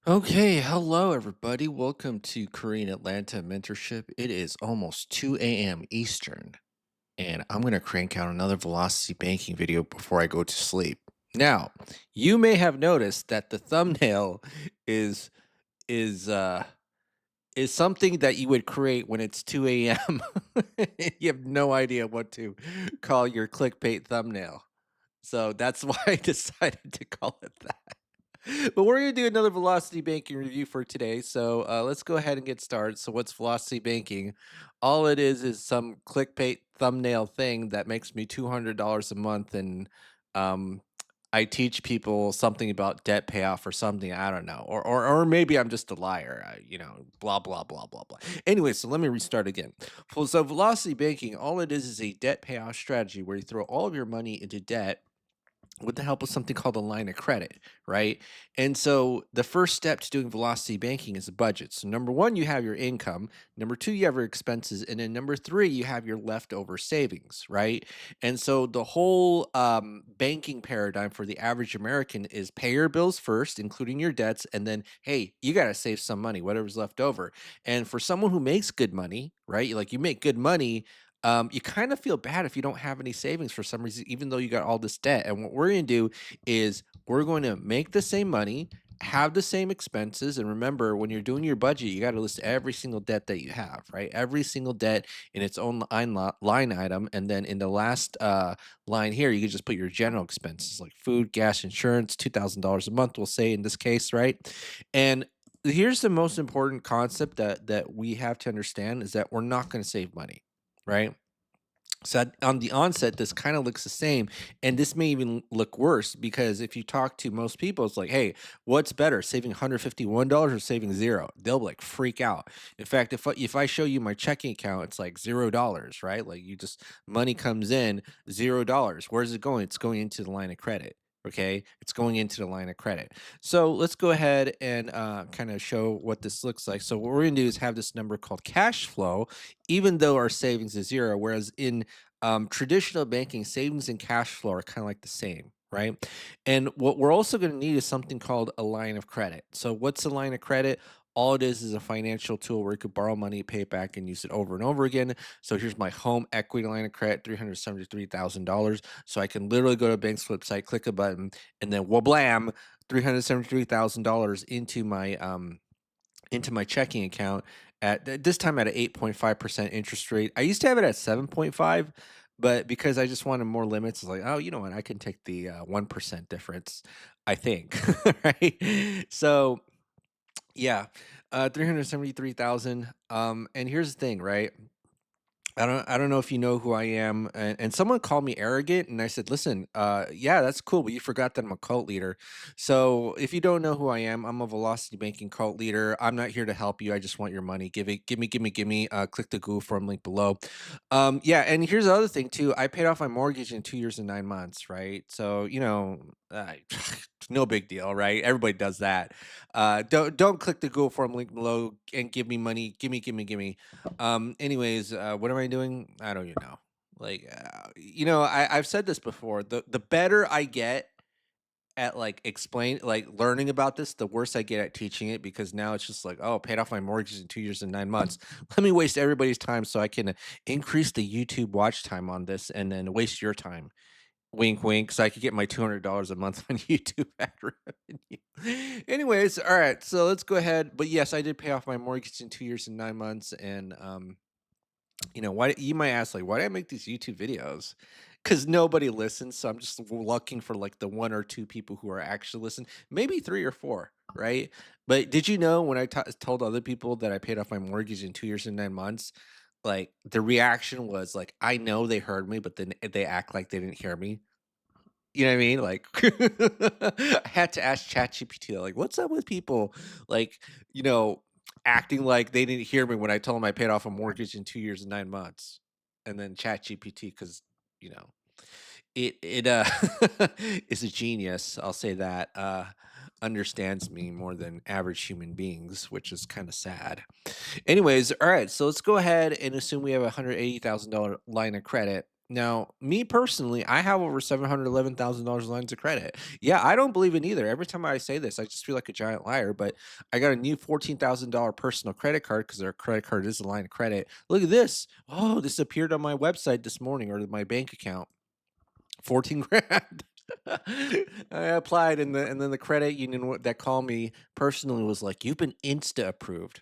Okay, hello everybody. Welcome to Korean Atlanta Mentorship. It is almost 2 a.m. Eastern, and I'm going to crank out another velocity banking video before I go to sleep. Now, you may have noticed that the thumbnail is is uh is something that you would create when it's 2 a.m. You have no idea what to call your clickbait thumbnail. So that's why I decided to call it that. But we're gonna do another velocity banking review for today. So let's go ahead and get started. So what's velocity banking? All it is some clickbait thumbnail thing that makes me $200 a month, and um, I teach people something about debt payoff or something. I don't know, or maybe I'm just a liar. Blah blah blah blah blah. Anyway, so let me restart again. So velocity banking, all it is a debt payoff strategy where you throw all of your money into debt with the help of something called a line of credit, right? And so the first step to doing velocity banking is a budget. So number one, you have your income. Number two, you have your expenses, and then number three, you have your leftover savings, right? And so the whole banking paradigm for the average American is pay your bills first, including your debts, and then hey, you got to save some money, whatever's left over. And for someone who makes good money, right? Like you make good money, you kind of feel bad if you don't have any savings for some reason, even though you got all this debt. And what we're going to do is we're going to make the same money, have the same expenses. And remember, when you're doing your budget, you got to list every single debt that you have, right? Every single debt in its own line item. And then in the last line here, you can just put your general expenses like food, gas, insurance, $2,000 a month, we'll say in this case, right? And here's the most important concept that we have to understand is that we're not going to save money, right? So on the onset, this kind of looks the same, and this may even look worse because if you talk to most people, it's like, "Hey, what's better, saving $151 or saving 0?" They'll like freak out. In fact, if I show you my checking account, it's like $0, right? Like you just money comes in $0. Where's it going? It's going into the line of credit. Okay, it's going into the line of credit. So let's go ahead and kind of show what this looks like. So what we're gonna do is have this number called cash flow, even though our savings is 0, whereas in traditional banking, savings and cash flow are kind of like the same, right? And what we're also going to need is something called a line of credit. So, what's a line of credit? All it is a financial tool where you could borrow money, pay it back, and use it over and over again. So here's my home equity line of credit, $373,000. So I can literally go to a bank's website, click a button, and then wablam, $373,000 into my checking account at this time at an 8.5% interest rate. I used to have it at 7.5, but because I just wanted more limits, it's like, oh, you know what? I can take the 1% difference, I think. Right. So, yeah, 373,000. And here's the thing, right? I don't know if you know who I am, and someone called me arrogant, and I said, "Listen, yeah, that's cool, but you forgot that I'm a cult leader. So if you don't know who I am, I'm a velocity banking cult leader. I'm not here to help you. I just want your money. Give it, give me, give me, give me. Click the Google form link below. Yeah, and here's the other thing too. I paid off my mortgage in 2 years and 9 months, right? So no big deal, right? Everybody does that. Don't click the Google form link below and give me money. Give me. Anyways, what am I doing? I don't even know. Like, I've said this before. The better I get at learning about this, the worse I get at teaching it because now it's just like, oh, paid off my mortgage in 2 years and 9 months. Let me waste everybody's time so I can increase the YouTube watch time on this and then waste your time. Wink, wink, so I could get my $200 a month on YouTube ad revenue. Anyways, all right, so let's go ahead. But yes, I did pay off my mortgage in 2 years and 9 months, and why you might ask, like, why do I make these YouTube videos? Because nobody listens, so I'm just looking for like the one or two people who are actually listening, maybe three or four, right? But did you know when I told other people that I paid off my mortgage in 2 years and 9 months, like the reaction was like, I know they heard me, but then they act like they didn't hear me. You know what I mean? Like, I had to ask ChatGPT, like, "What's up with people, like, you know, acting like they didn't hear me when I told them I paid off a mortgage in 2 years and 9 months?" And then ChatGPT, because you know, it is a genius, I'll say that, understands me more than average human beings, which is kinda sad. Anyways, alright, so let's go ahead and assume we have a $180,000 line of credit. Now, me personally, I have over $711,000 lines of credit. Yeah, I don't believe it either. Every time I say this, I just feel like a giant liar. But I got a new $14,000 personal credit card because our credit card is a line of credit. Look at this. Oh, this appeared on my website this morning or my bank account. 14 grand. I applied and then the credit union that called me personally was like, "You've been Insta approved."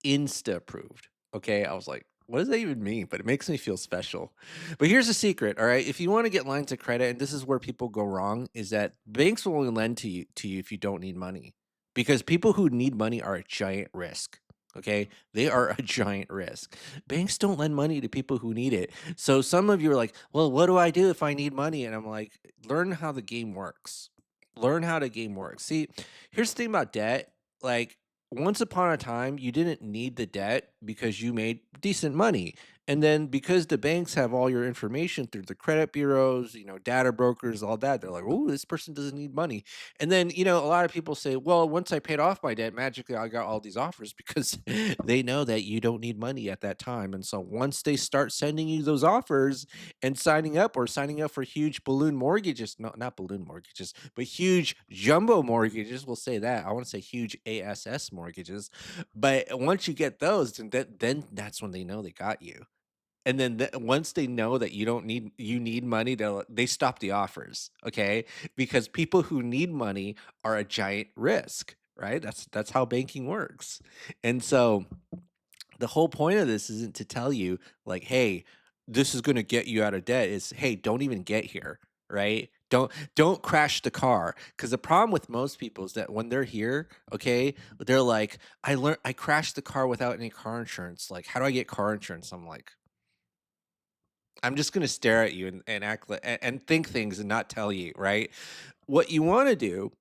Insta approved. Okay. I was like, what does that even mean? But it makes me feel special. But here's a secret. All right. If you want to get lines of credit, and this is where people go wrong, is that banks will only lend to you if you don't need money. Because people who need money are a giant risk. Okay. They are a giant risk. Banks don't lend money to people who need it. So some of you are like, well, what do I do if I need money? And I'm like, learn how the game works. Learn how the game works. See, here's the thing about debt. Like, once upon a time, you didn't need the debt because you made decent money. And then because the banks have all your information through the credit bureaus, data brokers, all that, they're like, oh, this person doesn't need money. And then, a lot of people say, well, once I paid off my debt, magically I got all these offers because they know that you don't need money at that time. And so once they start sending you those offers and signing up for huge balloon mortgages, no, not balloon mortgages, but huge jumbo mortgages, we'll say that. I want to say huge ASS mortgages. But once you get those, then that's when they know they got you. And then once they know that you need money, they stop the offers, okay? Because people who need money are a giant risk, right? That's how banking works. And so the whole point of this isn't to tell you like, hey, this is going to get you out of debt. Is, hey, don't even get here, right? Don't crash the car, because the problem with most people is that when they're here, okay, they're like, I crashed the car without any car insurance. Like, how do I get car insurance? I'm like, I'm just gonna stare at you and act like and think things and not tell you, right? What you want to do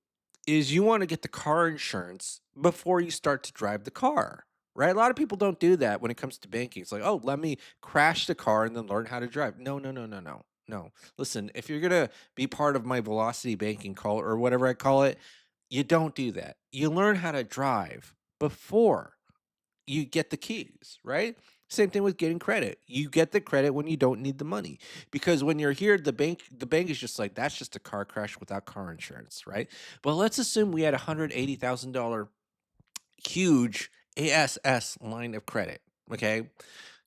is you want to get the car insurance before you start to drive the car, right? A lot of people don't do that when it comes to banking. It's like, oh, let me crash the car and then learn how to drive. No, no, no, no, no, no. Listen, if you're gonna be part of my velocity banking call or whatever I call it, you don't do that. You learn how to drive before you get the keys, right? Same thing with getting credit. You get the credit when you don't need the money. Because when you're here, the bank is just like, that's just a car crash without car insurance, right? But let's assume we had $180,000 huge ASS line of credit. Okay.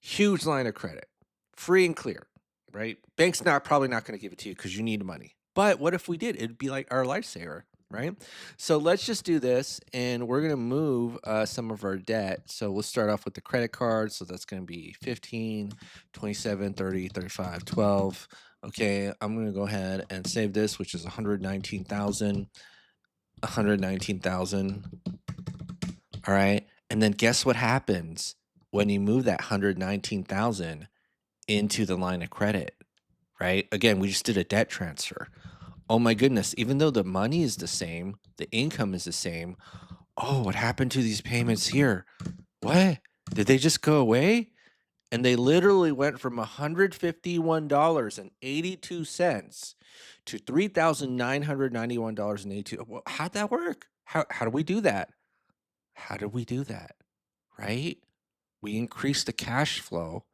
Huge line of credit, free and clear, right? Bank's probably not going to give it to you because you need money. But what if we did? It'd be like our lifesaver, right? So let's just do this, and we're going to move some of our debt. So we'll start off with the credit card. So that's going to be 15, 27, 30, 35, 12. Okay, I'm going to go ahead and save this, which is 119,000, 119,000. All right. And then guess what happens when you move that 119,000 into the line of credit, right? Again, we just did a debt transfer. Oh my goodness, even though the money is the same, the income is the same. Oh, what happened to these payments here? What? Did they just go away? And they literally went from $151.82 to $3,991.82. Well, how'd that work? How do we do that? How did we do that? Right? We increase the cash flow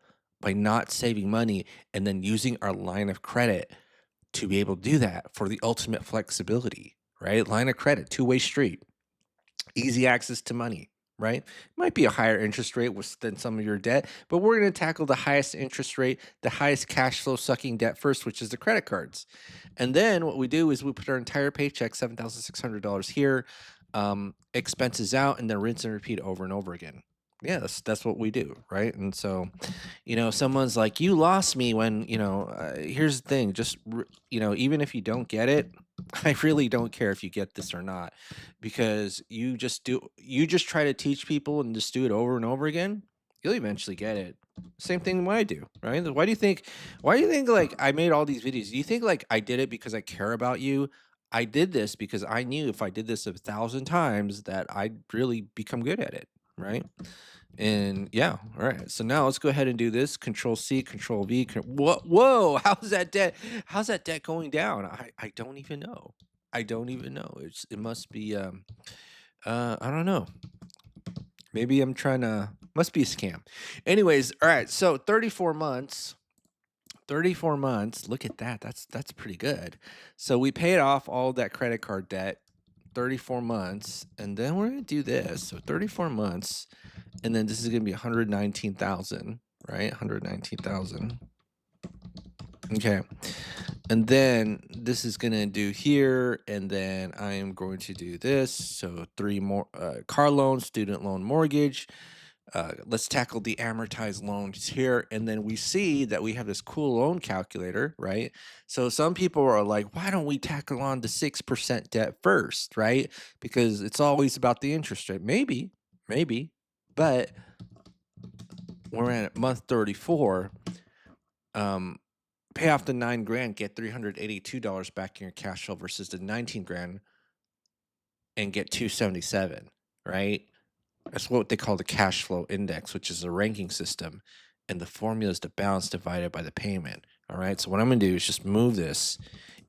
by not saving money and then using our line of credit to be able to do that for the ultimate flexibility, right? Line of credit, two-way street, easy access to money, right? Might be a higher interest rate than some of your debt, but we're going to tackle the highest interest rate, the highest cash flow sucking debt first, which is the credit cards. And then what we do is we put our entire paycheck, $7,600 here, expenses out, and then rinse and repeat over and over again. Yeah, that's what we do, right? And so, someone's like, you lost me when, here's the thing, even if you don't get it, I really don't care if you get this or not, because you just try to teach people and just do it over and over again, you'll eventually get it. Same thing when I do, right? Why do you think like I made all these videos? Do you think like I did it because I care about you? I did this because I knew if I did this 1,000 times that I'd really become good at it, right? And yeah, all right. So now let's go ahead and do this. Control C, Control V. Whoa! How's that debt going down? I don't even know. I don't even know. It must be I don't know. Maybe I'm trying to, must be a scam. Anyways, all right. So 34 months. 34 months. Look at that. That's pretty good. So we paid off all that credit card debt, 34 months, and then we're going to do this. So 34 months, and then this is going to be 119,000, right? 119,000. Okay. And then this is going to do here, and then I am going to do this. So 3 more car loan, student loan, mortgage. Let's tackle the amortized loans here. And then we see that we have this cool loan calculator, right? So some people are like, why don't we tackle on the 6% debt first, right? Because it's always about the interest rate. Maybe. But we're at month 34. Pay off the 9 grand, get $382 back in your cash flow versus the 19 grand and get 277, right? That's what they call the cash flow index, which is a ranking system. And the formula is the balance divided by the payment. All right. So what I'm going to do is just move this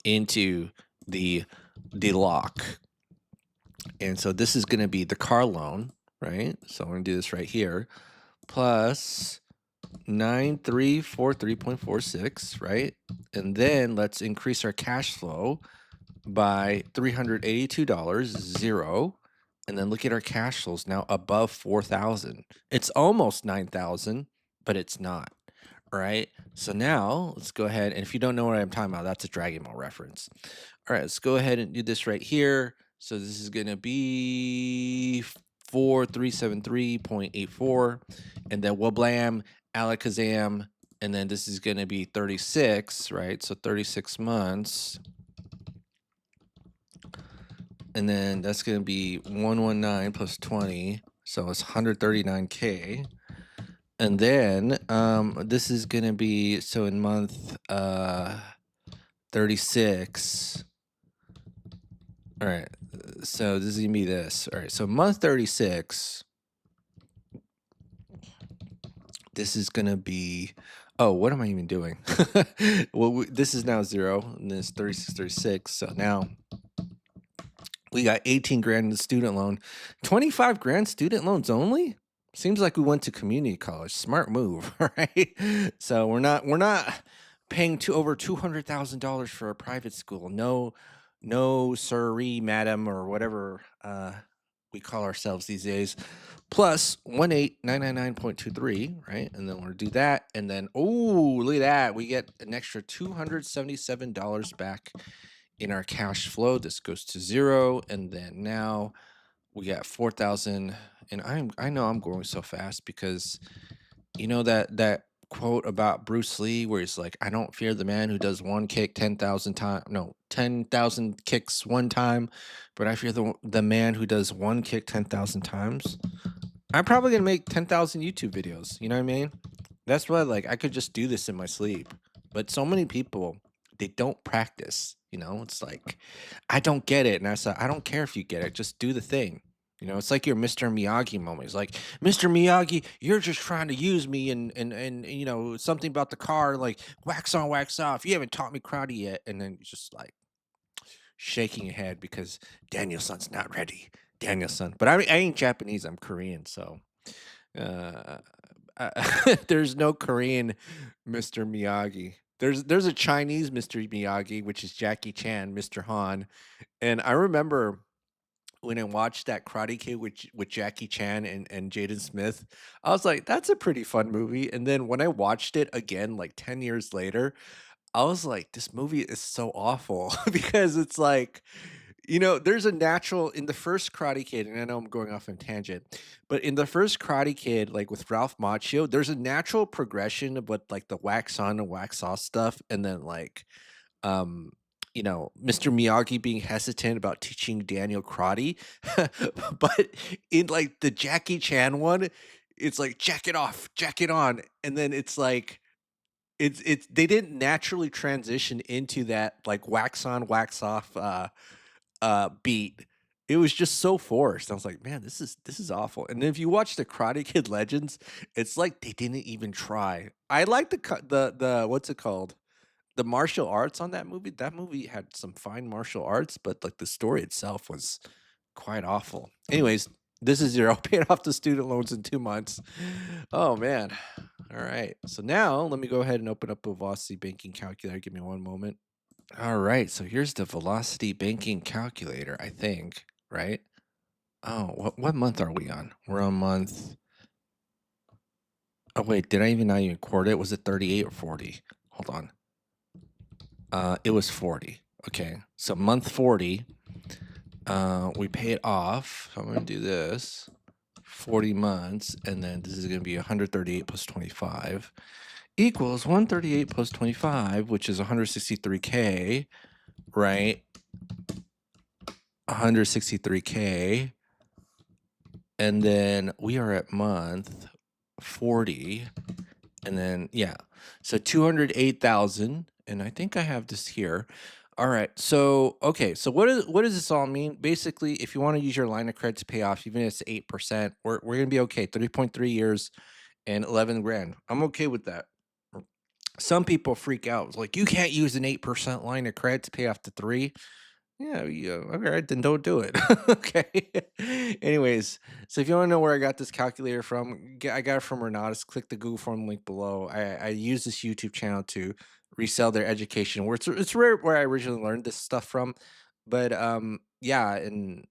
into the lock. And so this is going to be the car loan, right? So I'm going to do this right here. Plus 9343.46, right? And then let's increase our cash flow by $382, 0. And then look at our cash flows now above 4,000. It's almost 9,000, but it's not. All right. So now let's go ahead. And if you don't know what I'm talking about, that's a Dragon Ball reference. All right. Let's go ahead and do this right here. So this is going to be 4373.84. And then wablam, alakazam. And then this is going to be 36, right? So 36 months. And then that's going to be 119 plus 20. So it's 139K. And then this is going to be, so in month 36. All right. So this is going to be this. All right. So month 36. This is going to be, oh, what am I even doing? Well, this is now 0. And this is 36, 36. So now we got 18 grand in the student loan, 25 grand student loans only. Seems like we went to community college. Smart move, right? So we're not paying over $200,000 for a private school. No, sirree, madam, or whatever we call ourselves these days. Plus 18999.23, right? And then we'll do that, and then look at that, we get an extra $277 back in our cash flow. This goes to 0, and then now we got 4,000. And I know I'm going so fast because you know that quote about Bruce Lee where he's like, I don't fear the man who does one kick 10,000 times, no, 10,000 kicks one time, but I fear the man who does one kick 10,000 times. I'm probably gonna make 10,000 YouTube videos. You know what I mean? That's why, like, I could just do this in my sleep. But so many people, they don't practice. You know, it's like, I don't get it. And I said, I don't care if you get it, just do the thing. You know, it's like your Mr. Miyagi moment. It's like, Mr. Miyagi, you're just trying to use me and you know, something about the car, like wax on, wax off. You haven't taught me karate yet. And then just like shaking your head because Daniel-san's not ready. Daniel-san. But I ain't Japanese, I'm Korean, so uh there's no Korean Mr. Miyagi. There's a Chinese Mr. Miyagi, which is Jackie Chan, Mr. Han. And I remember when I watched that Karate Kid with Jackie Chan and Jaden Smith, I was like, that's a pretty fun movie. And then when I watched it again, like 10 years later, I was like, this movie is so awful because it's like, you know, there's a natural in the first Karate Kid, and I know I'm going off on a tangent, but in the first Karate Kid, like with Ralph Macchio, there's a natural progression of what like the wax on and wax off stuff, and then like um you know, Mr. Miyagi being hesitant about teaching Daniel karate. But in like the Jackie Chan one, it's like jack it off, jack it on, and then it's like it's they didn't naturally transition into that like wax on, wax off beat. It was just so forced. I was like, man, this is awful. And then if you watch the Karate Kid Legends, it's like they didn't even try. I like the what's it called? The martial arts on that movie. That movie had some fine martial arts, but like the story itself was quite awful. Anyways, This is 0. Paid off the student loans in 2 months. Oh, man. All right. So now let me go ahead and open up a Velocity Banking Calculator. Give me one moment. All right. So here's the Velocity Banking Calculator, I think, right? Oh, what month are we on? We're on month. Oh, wait. Did I even not even quote it? Was it 38 or 40? Hold on. It was 40. Okay. So month 40. We pay it off. So I'm going to do this. 40 months, and then this is going to be 138 plus 25 equals 138 plus 25, which is 163K, right? 163K. And then we are at month 40. And then, yeah, so 208,000. And I think I have this here. All right. So, okay. So what does this all mean? Basically, if you want to use your line of credit to pay off, even if it's 8%, we're going to be okay. 3.3 years and 11 grand. I'm okay with that. Some people freak out. It's like, you can't use an 8% line of credit to pay off the 3. Yeah, all right, then don't do it. Okay. Anyways, so if you want to know where I got this calculator from, I got it from Renatus. Click the Google form link below. I use this YouTube channel to resell their education. Where it's rare where I originally learned this stuff from, but yeah, and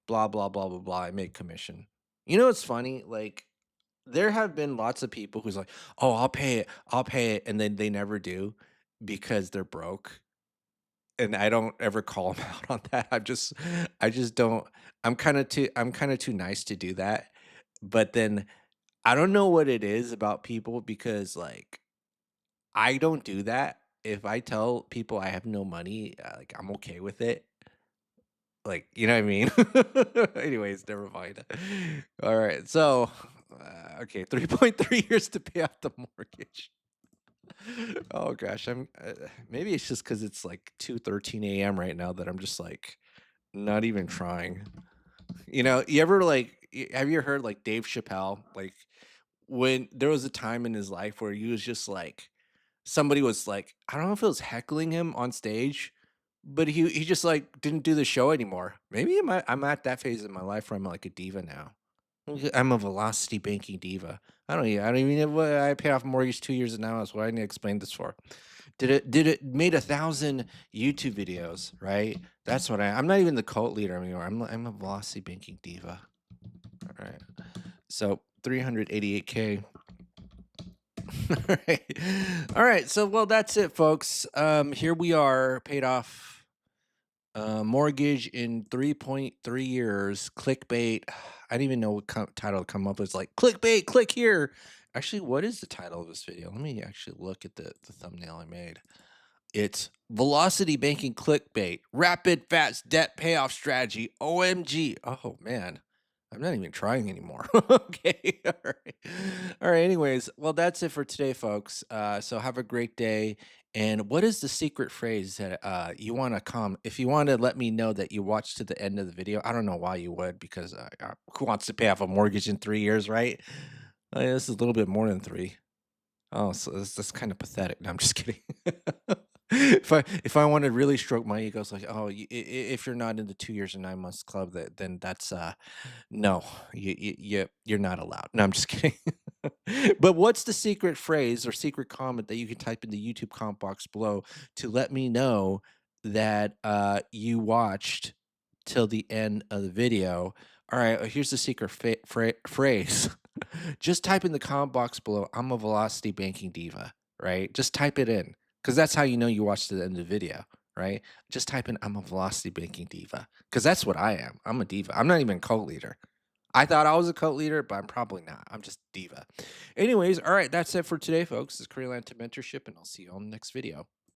blah blah blah blah blah. I make commission. You know, it's funny. Like there have been lots of people who's like, oh, I'll pay it, and then they never do because they're broke, and I don't ever call them out on that. I just don't. I'm kind of too nice to do that. But then I don't know what it is about people because like I don't do that. If I tell people I have no money, like I'm okay with it. Like, you know what I mean? Anyways, never mind. All right. So, okay, 3.3 years to pay off the mortgage. Oh gosh, maybe it's just because it's like 2:13 a.m. right now that I'm just like not even trying. You ever have you heard like Dave Chappelle? Like when there was a time in his life where he was just like somebody was like, I don't know if it was heckling him on stage, but he just like didn't do the show anymore. Maybe I'm at that phase in my life where I'm like a diva now. I'm a velocity banking diva. I don't even know what I pay off a mortgage 2 years now. That's what I need to explain this for. Did it made 1,000 YouTube videos, right? That's what I'm not even the cult leader anymore. I'm a velocity banking diva. All right. So 388K. All right. All right. So well, that's it, folks. Here we are, paid off mortgage in 3.3 years. Clickbait. I didn't even know what title to come up with. It's like clickbait, click here. Actually, what is the title of this video? Let me actually look at the thumbnail I made. It's Velocity Banking Clickbait, Rapid Fast Debt Payoff Strategy, OMG. Oh, man. I'm not even trying anymore. Okay. All right. All right. Anyways, well, that's it for today, folks. So have a great day. And what is the secret phrase that you want to if you want to let me know that you watched to the end of the video? I don't know why you would, because who wants to pay off a mortgage in 3 years, right? This is a little bit more than 3. Oh, so that's kind of pathetic. No, I'm just kidding. If I want to really stroke my ego, it's like, oh, if you're not in the 2 years and 9 months club, then that's no, you're not allowed. No, I'm just kidding. But what's the secret phrase or secret comment that you can type in the YouTube comment box below to let me know that you watched till the end of the video? All right, here's the secret phrase. Just type in the comment box below, I'm a velocity banking diva, right? Just type it in because that's how you know you watched the end of the video, right? Just type in, I'm a velocity banking diva because that's what I am. I'm a diva. I'm not even a cult leader. I thought I was a cult leader, but I'm probably not. I'm just diva. Anyways, all right, that's it for today, folks. This is Korean Land to Mentorship, and I'll see you on the next video.